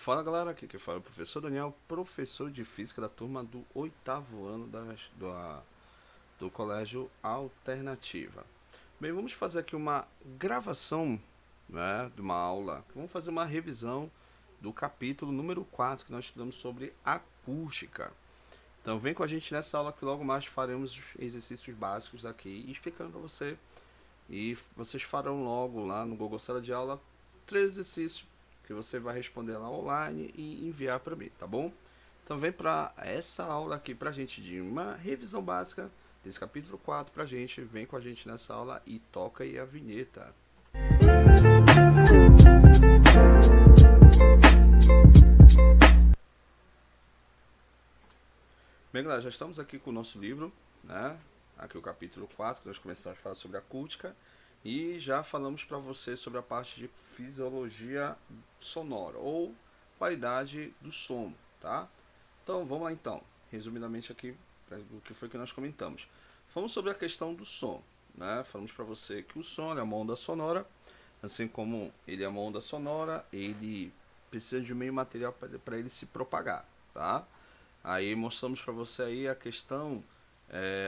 Fala galera, aqui que fala é o professor Daniel, professor de Física da turma do oitavo ano do Colégio Alternativa. Bem, vamos fazer aqui uma gravação, né, de uma aula. Vamos fazer uma revisão do capítulo número 4 que nós estudamos sobre acústica. Então vem com a gente nessa aula que logo mais faremos os exercícios básicos aqui, explicando para você. E vocês farão logo lá no Google Sala de Aula 3 exercícios que você vai responder lá online e enviar para mim, tá bom? Então vem para essa aula aqui pra gente de uma revisão básica desse capítulo 4 pra gente. Vem com a gente nessa aula e toca aí a vinheta. Bem, galera, já estamos aqui com o nosso livro, né? Aqui o capítulo 4, que nós começamos a falar sobre acústica. E já falamos para você sobre a parte de fisiologia sonora, ou qualidade do som, tá? Então, vamos lá então. Resumidamente aqui, o que foi que nós comentamos. Falamos sobre a questão do som, né? Falamos para você que o som é uma onda sonora, assim como ele é uma onda sonora, ele precisa de um meio material para ele se propagar, tá? Aí mostramos para você aí a questão,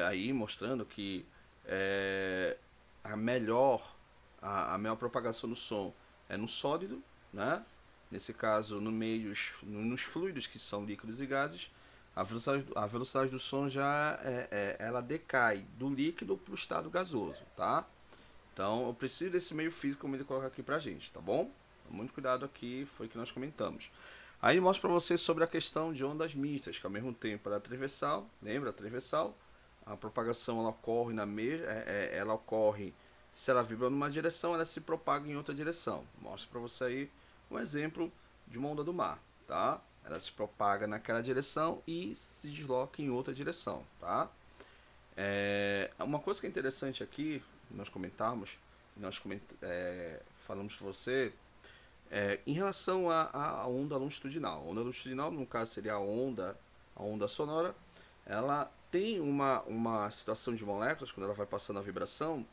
aí mostrando que é, a melhor a melhor propagação do som é no sólido, né? Nesse caso nos fluidos que são líquidos e gases. A velocidade do som já ela decai do líquido para o estado gasoso, tá? Então eu preciso desse meio físico como ele coloca aqui pra gente, tá bom? Muito cuidado aqui, foi o que nós comentamos. Aí mostro para vocês sobre a questão de ondas mistas, que ao mesmo tempo ela é transversal, lembra? A transversal, a propagação ela ocorre ela ocorre se ela vibra numa direção, ela se propaga em outra direção. Mostro para você aí um exemplo de uma onda do mar, tá? Ela se propaga naquela direção e se desloca em outra direção, tá? Uma coisa que é interessante aqui, nós comentarmos, falamos para você, em relação à onda longitudinal. A onda longitudinal, no caso, seria a onda sonora. Ela tem uma situação de moléculas, quando ela vai passando a vibração,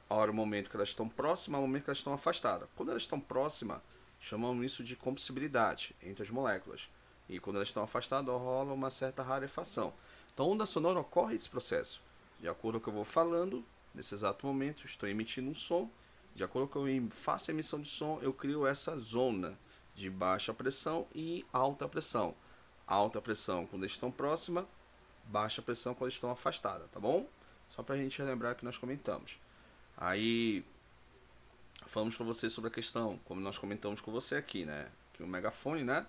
ao momento que elas estão próximas, ao momento que elas estão afastadas. Quando elas estão próximas, chamamos isso de compressibilidade entre as moléculas. E quando elas estão afastadas, rola uma certa rarefação. Então, a onda sonora ocorre esse processo. De acordo com o que eu vou falando, nesse exato momento, estou emitindo um som. De acordo com o que eu faço a emissão de som, eu crio essa zona de baixa pressão e alta pressão. Alta pressão quando eles estão próximas, baixa pressão quando eles estão afastadas, tá bom? Só para a gente relembrar que nós comentamos. Aí, falamos para você sobre a questão, como nós comentamos com você aqui, né? Que o megafone, né?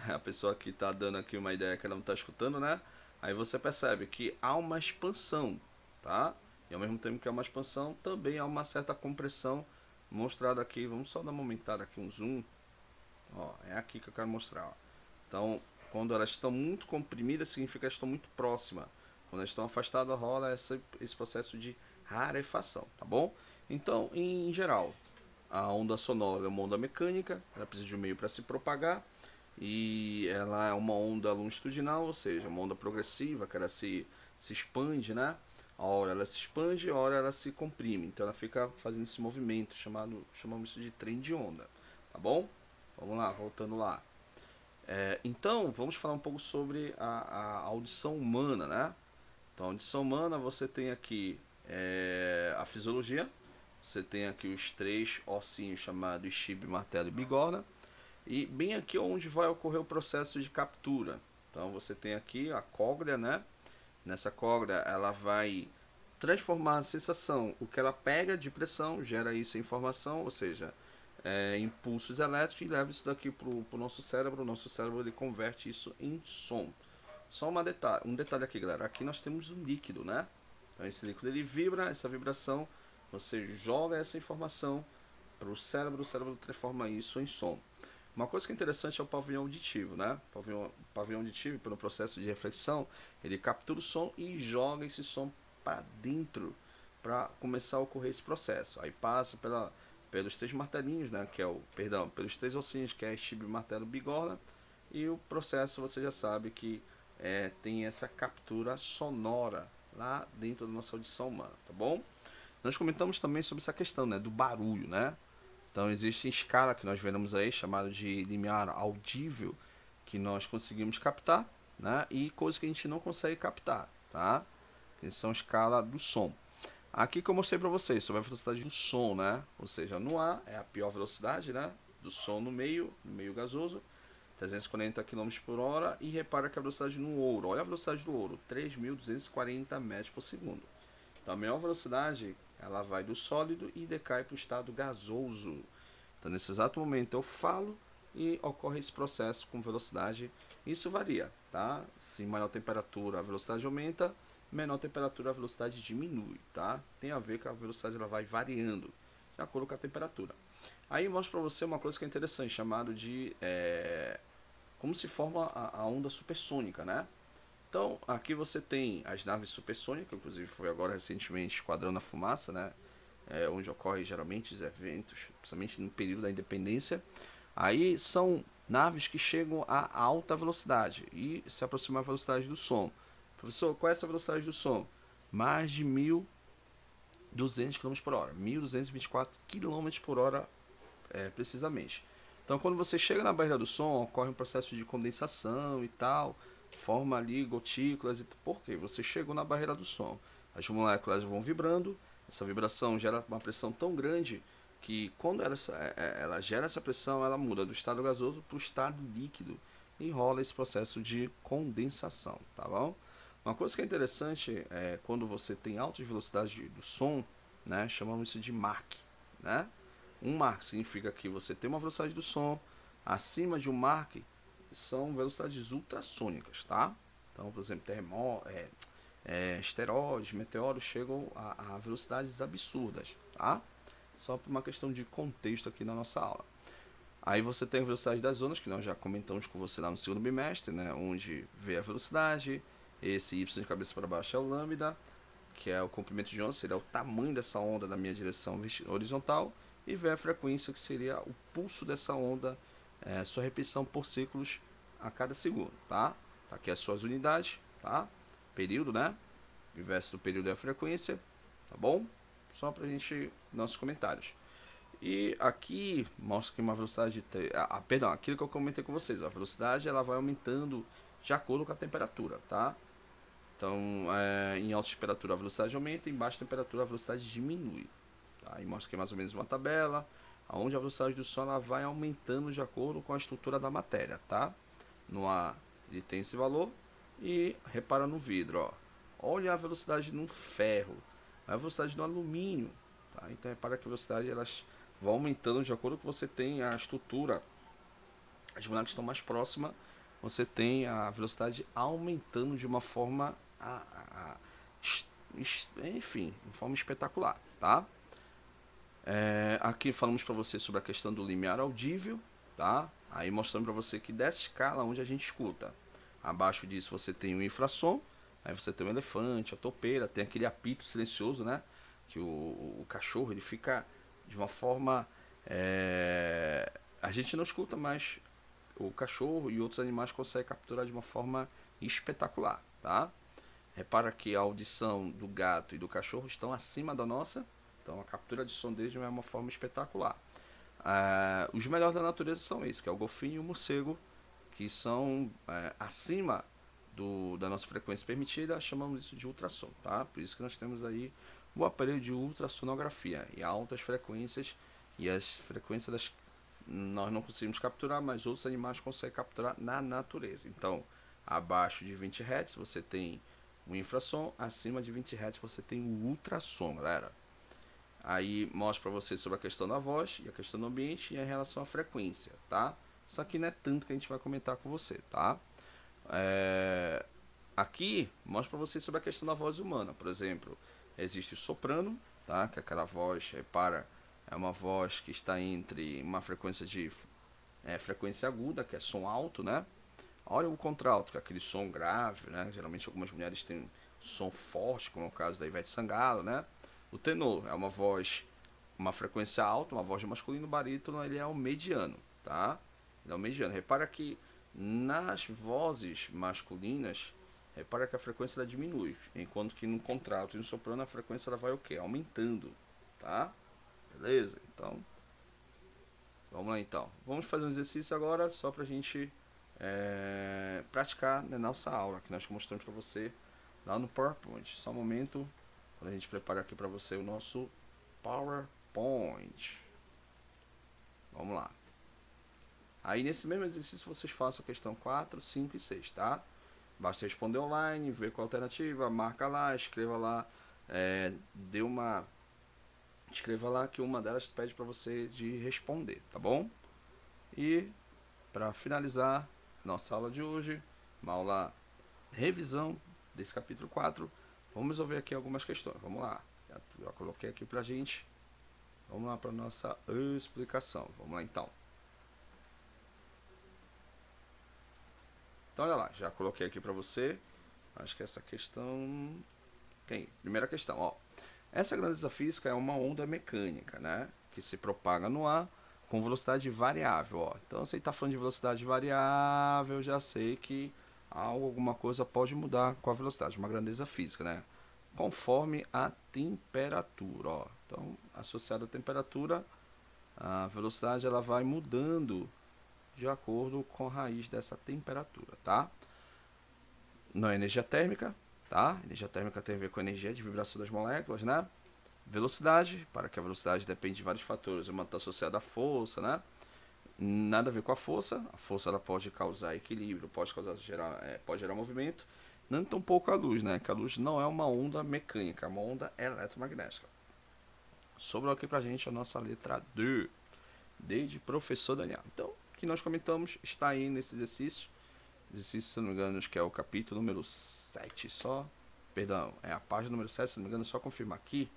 A pessoa que está dando aqui uma ideia que ela não está escutando, né? Aí você percebe que há uma expansão, tá? E ao mesmo tempo que há uma expansão, também há uma certa compressão mostrada aqui. Vamos só dar uma aumentada aqui, um zoom. Ó, é aqui que eu quero mostrar. Ó. Então, quando elas estão muito comprimidas, significa que elas estão muito próximas. Quando elas estão afastadas, rola esse processo de rarefação, tá bom? Então, em geral, a onda sonora é uma onda mecânica, ela precisa de um meio para se propagar, e ela é uma onda longitudinal, ou seja, uma onda progressiva, que ela se expande, né? A hora ela se expande, a hora ela se comprime, então ela fica fazendo esse movimento, chamamos isso de trem de onda, tá bom? Vamos lá, voltando lá. Então, vamos falar um pouco sobre a audição humana, né? Então, a audição humana, você tem aqui a fisiologia, você tem aqui os 3 ossinhos chamados estribo, martelo e bigorna, e bem aqui onde vai ocorrer o processo de captura. Então, você tem aqui a cóglea, né? Nessa cóglea, ela vai transformar a sensação, o que ela pega de pressão, gera isso em informação, ou seja, impulsos elétricos, e leva isso daqui para o nosso cérebro. O nosso cérebro ele converte isso em som. Só um detalhe aqui, galera. Aqui nós temos um líquido, né? Então esse líquido ele vibra, essa vibração, você joga essa informação para o cérebro transforma isso em som. Uma coisa que é interessante é o pavilhão auditivo, né? O pavilhão auditivo, pelo processo de reflexão, ele captura o som e joga esse som para dentro para começar a ocorrer esse processo. Aí passa pelos 3 martelinhos, né? Pelos 3 ossinhos, que é estribo, martelo, bigorna, e o processo você já sabe que tem essa captura sonora lá dentro da nossa audição humana, tá bom? Nós comentamos também sobre essa questão, né, do barulho, né? Então existe escala que nós vemos aí, chamado de limiar audível, que nós conseguimos captar, né? E coisas que a gente não consegue captar, tá? Que são escala do som. Aqui que eu mostrei para vocês sobre a velocidade do som, né? Ou seja, no ar é a pior velocidade, né? Do som no meio gasoso, 340 km por hora. E repara que a velocidade no ouro, olha a velocidade do ouro, 3.240 metros por segundo. Então a maior velocidade, ela vai do sólido e decai para o estado gasoso. Então nesse exato momento eu falo e ocorre esse processo com velocidade. Isso varia, tá? Se maior temperatura a velocidade aumenta, menor temperatura a velocidade diminui, tá? Tem a ver que a velocidade ela vai variando de acordo com a temperatura. Aí mostra para você uma coisa que é interessante, chamado de como se forma a onda supersônica, né? Então, aqui você tem as naves supersônicas, inclusive foi agora recentemente Esquadrão da Fumaça, né? Onde ocorrem geralmente os eventos, principalmente no período da independência. Aí são naves que chegam a alta velocidade e se aproximam da velocidade do som. Professor, qual é essa velocidade do som? Mais de 1.200 km por hora, 1.224 km por hora precisamente. Então, quando você chega na barreira do som, ocorre um processo de condensação e tal, forma ali gotículas. Por quê? Você chegou na barreira do som. As moléculas vão vibrando, essa vibração gera uma pressão tão grande que quando ela gera essa pressão, ela muda do estado gasoso para o estado líquido e rola esse processo de condensação, tá bom? Uma coisa que é interessante é quando você tem alta velocidade do som, né, chamamos isso de Mach, né? Um Mach significa que você tem uma velocidade do som acima de um Mach, são velocidades ultrassônicas, tá? Então, por exemplo, esteroides, meteoros chegam a velocidades absurdas, tá? Só por uma questão de contexto aqui na nossa aula. Aí você tem a velocidade das ondas, que nós já comentamos com você lá no segundo bimestre, né? Onde vê a velocidade, esse y de cabeça para baixo é o lambda, que é o comprimento de onda, seria o tamanho dessa onda na minha direção horizontal, e vê a frequência, que seria o pulso dessa onda, sua repetição por ciclos a cada segundo, tá? Aqui as suas unidades, tá? Período, né? O inverso do período é a frequência, tá bom? Só pra gente, nossos comentários. E aqui mostra que uma velocidade, perdão, aquilo que eu comentei com vocês, a velocidade ela vai aumentando de acordo com a temperatura, tá? Então, em alta temperatura a velocidade aumenta, em baixa temperatura a velocidade diminui. Tá? E mostra aqui mais ou menos uma tabela, onde a velocidade do som ela vai aumentando de acordo com a estrutura da matéria, tá? No ar ele tem esse valor e repara no vidro, ó. Olha a velocidade no ferro, a velocidade do alumínio, tá? Então repara que a velocidade elas vão aumentando de acordo com que você tem a estrutura. As moléculas estão mais próximas, você tem a velocidade aumentando de uma forma enfim, de forma espetacular, tá? Aqui falamos para você sobre a questão do limiar audível, tá? Aí mostrando para você que dessa escala onde a gente escuta, abaixo disso você tem o infrassom, aí você tem o elefante, a topeira, tem aquele apito silencioso, né? Que o cachorro ele fica de uma forma, a gente não escuta, mas o cachorro e outros animais conseguem capturar de uma forma espetacular, tá? Repara que a audição do gato e do cachorro estão acima da nossa, então a captura de som deles é uma forma espetacular. Os melhores da natureza são esses, que é o golfinho e o morcego, que são acima da nossa frequência permitida, chamamos isso de ultrassom, tá? Por isso que nós temos aí o aparelho de ultrassonografia e altas frequências, e as frequências nós não conseguimos capturar, mas outros animais conseguem capturar na natureza. Então, abaixo de 20 Hz você tem o infrassom, acima de 20 Hz você tem o ultrassom, galera. Aí mostra para você sobre a questão da voz e a questão do ambiente e em relação à frequência, tá? Isso aqui não é tanto que a gente vai comentar com você, tá? Aqui mostra para você sobre a questão da voz humana. Por exemplo, existe o soprano, tá? Que é aquela voz, repara, é uma voz que está entre uma frequência de frequência aguda, que é som alto, né? Olha o contralto, que é aquele som grave, né? Geralmente algumas mulheres têm som forte, como é o caso da Ivete Sangalo, né? O tenor é uma voz, uma frequência alta, uma voz de masculino. O barítono ele é o mediano, tá? Ele é o mediano. Repara que nas vozes masculinas, repara que a frequência ela diminui, enquanto que no contralto e no soprano a frequência ela vai o quê? Aumentando, tá? Beleza? Então, Vamos lá então. Vamos fazer um exercício agora só para a gente praticar na nossa aula que nós mostramos para você lá no PowerPoint. Só um momento, quando a gente prepara aqui para você o nosso PowerPoint. Vamos lá. Aí nesse mesmo exercício vocês façam a questão 4, 5 e 6, tá? Basta responder online, ver qual a alternativa, marca lá, escreva lá, escreva lá que uma delas pede para você de responder, tá bom? E para finalizar nossa aula de hoje, uma aula revisão desse capítulo 4, vamos resolver aqui algumas questões. Vamos lá, já coloquei aqui pra gente. Vamos lá para nossa explicação. Vamos lá então. Então olha lá, já coloquei aqui para você. Acho que essa questão tem. Primeira questão, ó. Essa grandeza física é uma onda mecânica, né? Que se propaga no ar com velocidade variável, ó. Então, se ele está falando de velocidade variável, já sei que alguma coisa pode mudar com a velocidade, uma grandeza física, né? Conforme a temperatura, ó. Então, associado à temperatura, a velocidade ela vai mudando de acordo com a raiz dessa temperatura, tá? Não é energia térmica, tá? Energia térmica tem a ver com a energia de vibração das moléculas, né? Velocidade, para que a velocidade depende de vários fatores, uma está associada à força, né? Nada a ver com a força ela pode causar equilíbrio, pode gerar movimento, não tão pouco a luz, né? Que a luz não é uma onda mecânica, é uma onda eletromagnética. Sobrou aqui pra gente a nossa letra D, D de professor Daniel. Então, o que nós comentamos está aí nesse exercício, se não me engano, acho que é o capítulo número 7 só, perdão, é a página número 7, se não me engano, só confirmar aqui.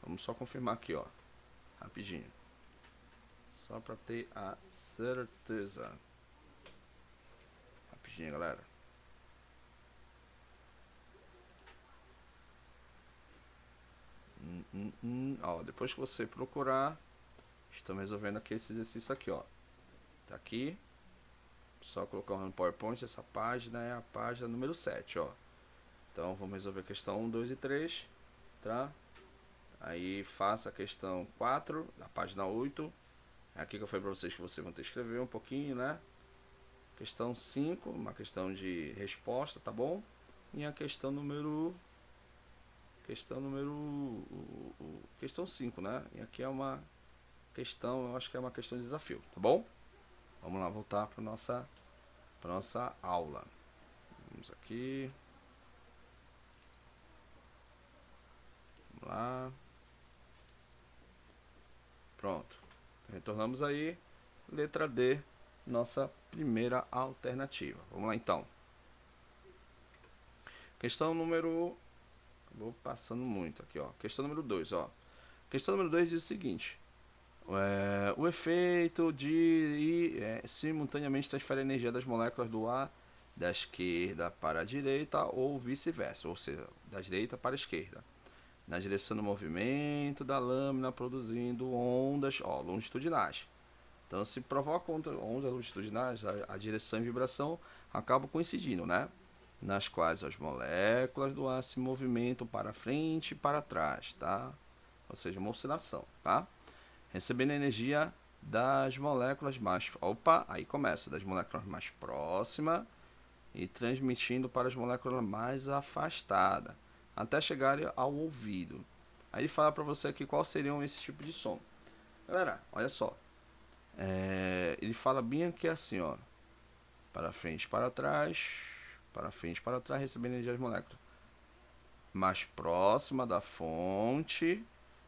Vamos só confirmar aqui, ó, rapidinho, só para ter a certeza. Rapidinho, galera. Ó, depois que você procurar, estamos resolvendo aqui esse exercício aqui, ó. Tá aqui. Só colocar no PowerPoint, essa página é a página número 7, ó. Então vamos resolver a questão 1, 2 e 3, tá? Aí faça a questão 4, na página 8. É aqui que eu falei pra vocês que vocês vão ter que escrever um pouquinho, né? Questão 5, uma questão de resposta, tá bom? E a questão número... Questão 5, né? E aqui é uma questão, eu acho que é uma questão de desafio, tá bom? Vamos lá, voltar para nossa aula. Vamos aqui. Vamos lá. Pronto. Retornamos aí. Letra D, nossa primeira alternativa. Vamos lá então. Questão número... Vou passando muito aqui, ó. Questão número 2, ó. Questão número 2 diz o seguinte. O efeito de simultaneamente transfere a energia das moléculas do ar da esquerda para a direita ou vice-versa, ou seja, da direita para a esquerda, na direção do movimento da lâmina, produzindo ondas longitudinais. Então, se provoca ondas longitudinais, a direção e vibração acabam coincidindo, né? Nas quais as moléculas do ar se movimentam para frente e para trás, tá? Ou seja, uma oscilação, tá? Recebendo energia das moléculas mais... Opa, aí começa, das moléculas mais próximas e transmitindo para as moléculas mais afastadas, até chegarem ao ouvido. Aí ele fala para você aqui qual seriam esse tipo de som. Galera, olha só. Ele fala bem aqui assim, ó. Para frente, para frente, para trás, recebendo energia das moléculas mais próxima da fonte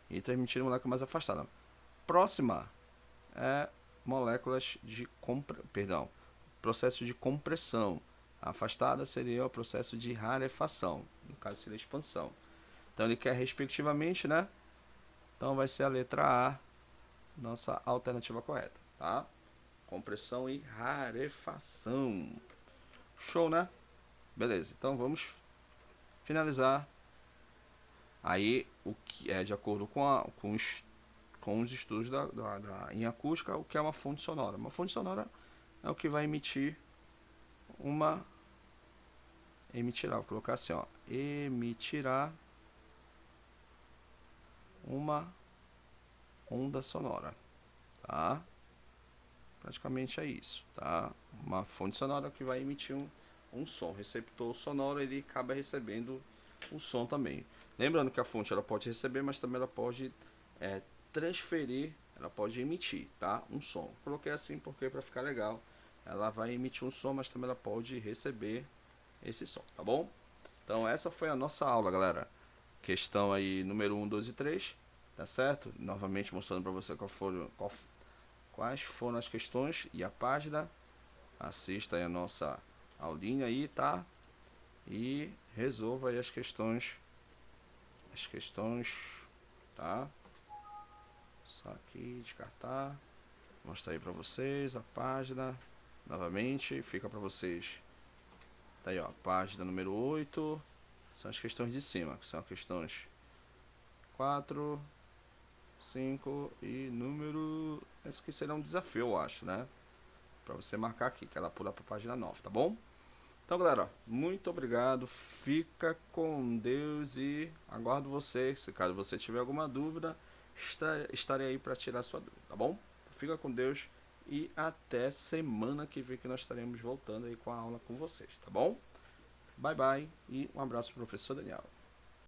e transmitindo moléculas mais afastadas. Próxima é moléculas de processo de compressão. A afastada seria o processo de rarefação, no caso seria expansão. Então ele quer respectivamente, né? Então vai ser a letra A, nossa alternativa correta, tá? Compressão e rarefação. Show, né? Beleza, então vamos finalizar. Aí, o que é de acordo com os estudos em acústica, o que é uma fonte sonora. Uma fonte sonora é o que vai vou colocar assim, ó, emitirá uma onda sonora, tá? Praticamente é isso, tá? Uma fonte sonora que vai emitir um som. O receptor sonoro, ele acaba recebendo um som também. Lembrando que a fonte ela pode receber, mas também ela pode transferir, ela pode emitir, tá? Um som. Coloquei assim porque para ficar legal, ela vai emitir um som, mas também ela pode receber esse som, tá bom? Então essa foi a nossa aula, galera. Questão aí número 1, 2 e 3, tá certo? Novamente mostrando para você quais foram as questões e a página. Assista aí a nossa aulinha aí, tá? E resolva aí as questões, tá? Só aqui descartar, mostrar aí para vocês a página. Novamente, fica para vocês. Tá aí, ó, página número 8. São as questões de cima, que são questões 4, 5 e número... Esse aqui será um desafio, eu acho, né? Pra você marcar aqui, que ela pula pra página 9, tá bom? Então, galera, muito obrigado. Fica com Deus e aguardo você. Se caso você tiver alguma dúvida, estarei aí para tirar sua dúvida, tá bom? Fica com Deus e até semana que vem que nós estaremos voltando aí com a aula com vocês, tá bom? Bye, bye e um abraço, professor Daniel.